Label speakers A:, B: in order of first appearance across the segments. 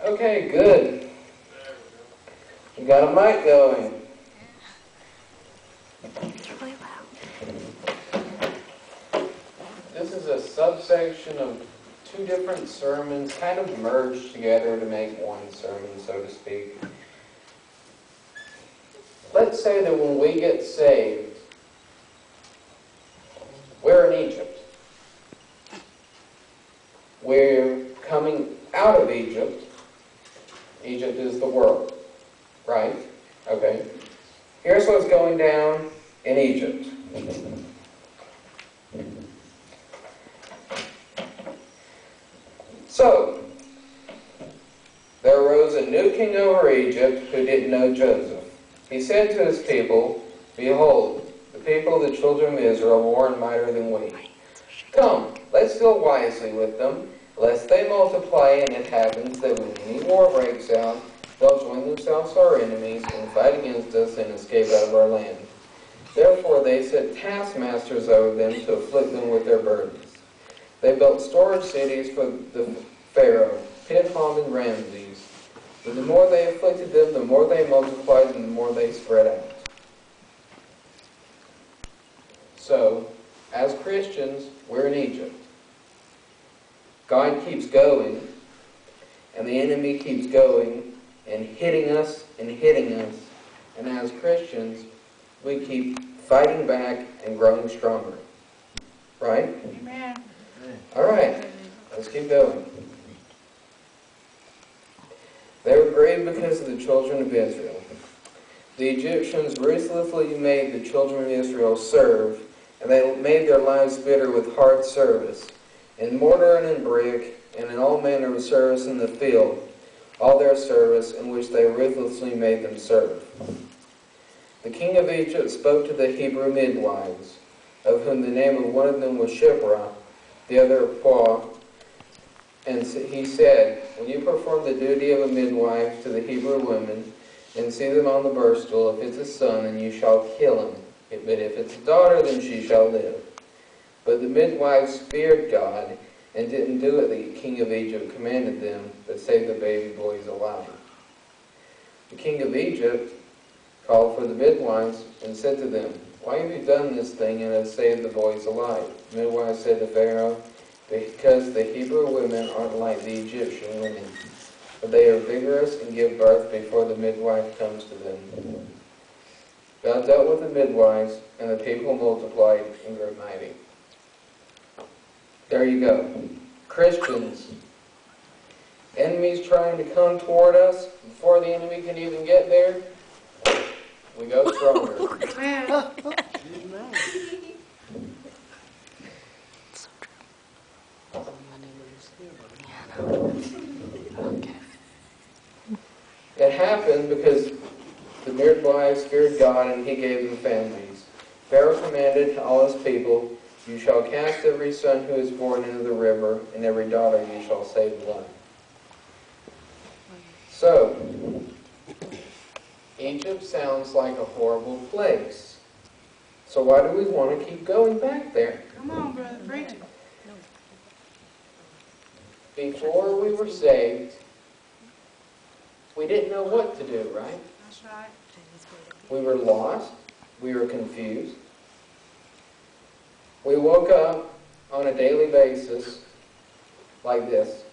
A: Okay, good. You got a mic going.
B: It's really loud.
A: This is a subsection of two different sermons, kind of merged together to make one sermon, so to speak. Let's say that when we get saved, we're in Egypt. We're coming out of Egypt. Egypt is the world, right? Okay. Here's what's going down in Egypt. So, there arose a new king over Egypt who didn't know Joseph. He said to his people, "Behold, the people of the children of Israel are more and mightier than we. Come, let's deal wisely with them, lest they multiply, and it happens that when any war breaks out, they'll join themselves to our enemies and fight against us and escape out of our land." Therefore they set taskmasters over them to afflict them with their burdens. They built storage cities for the Pharaoh, Pithom and Ramses. But the more they afflicted them, the more they multiplied and the more they spread out. So, as Christians, we're in Egypt. God keeps going, and the enemy keeps going and hitting us and hitting us. And as Christians, we keep fighting back and growing stronger. Right?
C: Amen.
A: All right, let's keep going. They were grieved because of the children of Israel. The Egyptians ruthlessly made the children of Israel serve, and they made their lives bitter with hard service, in mortar and in brick, and in all manner of service in the field, all their service in which they ruthlessly made them serve. The king of Egypt spoke to the Hebrew midwives, of whom the name of one of them was Shiphrah, the other Puah, and he said, "When you perform the duty of a midwife to the Hebrew women, and see them on the birth stool, if it's a son, then you shall kill him. But if it's a daughter, then she shall live." But the midwives feared God, and didn't do what the king of Egypt commanded them, but saved the baby boys alive. The king of Egypt called for the midwives and said to them, "Why have you done this thing and have saved the boys alive?" The midwives said to Pharaoh, "Because the Hebrew women aren't like the Egyptian women, but they are vigorous and give birth before the midwife comes to them." God dealt with the midwives, and the people multiplied and grew mighty. There you go. Christians, enemies trying to come toward us, before the enemy can even get there, we go stronger.
C: Amen.
A: It happened because the midwives feared God, and he gave them families. Pharaoh commanded all his people, "You shall cast every son who is born into the river, and every daughter you shall save alive." So, Egypt sounds like a horrible place. So why do we want to keep going back there?
C: Come on, brother, preach it.
A: Before we were saved, we didn't know what to do, right?
C: That's right.
A: We were lost. We were confused. We woke up on a daily basis like this.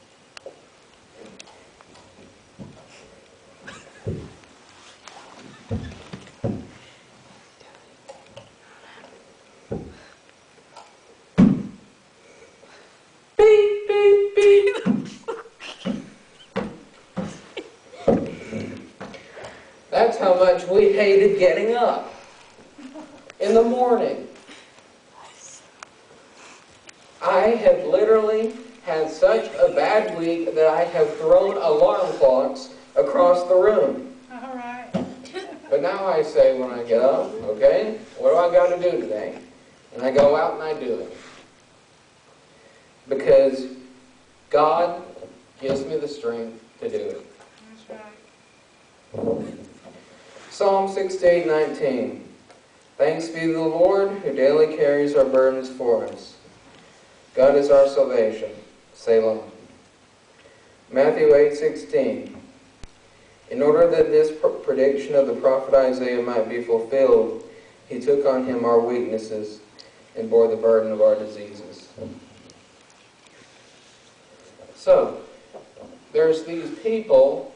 A: Beep, beep, beep. That's how much we hated getting up in the morning. I have literally had such a bad week that I have thrown alarm clocks across the room.
C: All right.
A: But now I say when I get up, okay, what do I got to do today? And I go out and I do it. Because God gives me the strength to do it.
C: That's right.
A: Psalm 68:19. Thanks be to the Lord who daily carries our burdens for us. God is our salvation. Selah. Matthew 8:16. In order that this prediction of the prophet Isaiah might be fulfilled, he took on him our weaknesses and bore the burden of our diseases. So, there's these people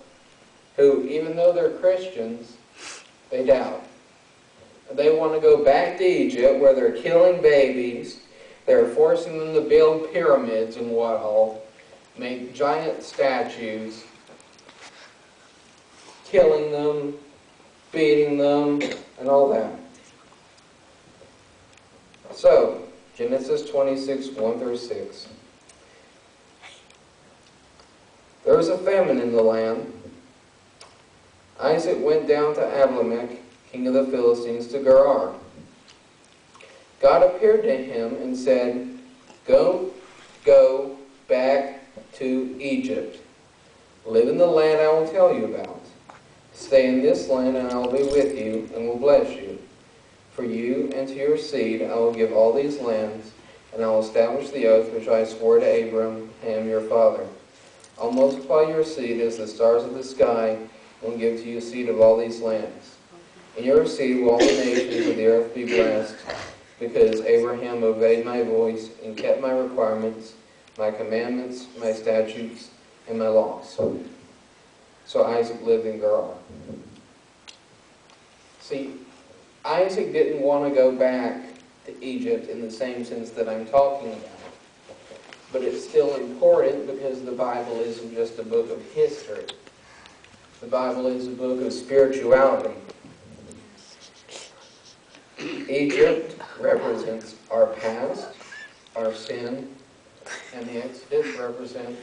A: who, even though they're Christians, they doubt. They want to go back to Egypt where they're killing babies, they're forcing them to build pyramids and what all, make giant statues, killing them, beating them, and all that. So, Genesis 26, 1 through 6. There was a famine in the land. Isaac went down to Abimelech, king of the Philistines, to Gerar. God appeared to him and said, Go back to Egypt. Live in the land I will tell you about. Stay in this land, and I will be with you, and will bless you. For you and to your seed I will give all these lands, and I will establish the oath which I swore to Abraham your father. I'll multiply your seed as the stars of the sky, and will give to you seed of all these lands. In your seed will all the nations of the earth be blessed, because Abraham obeyed my voice and kept my requirements, my commandments, my statutes, and my laws. So Isaac lived in Gerar. See, Isaac didn't want to go back to Egypt in the same sense that I'm talking about. But it's still important because the Bible isn't just a book of history. The Bible is a book of spirituality. Egypt represents our past, our sin, and the Exodus represents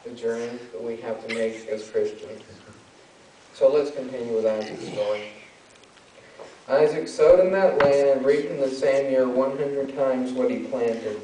A: the journey that we have to make as Christians. So let's continue with Isaac's story. Isaac sowed in that land and reaped in the same year 100 times what he planted.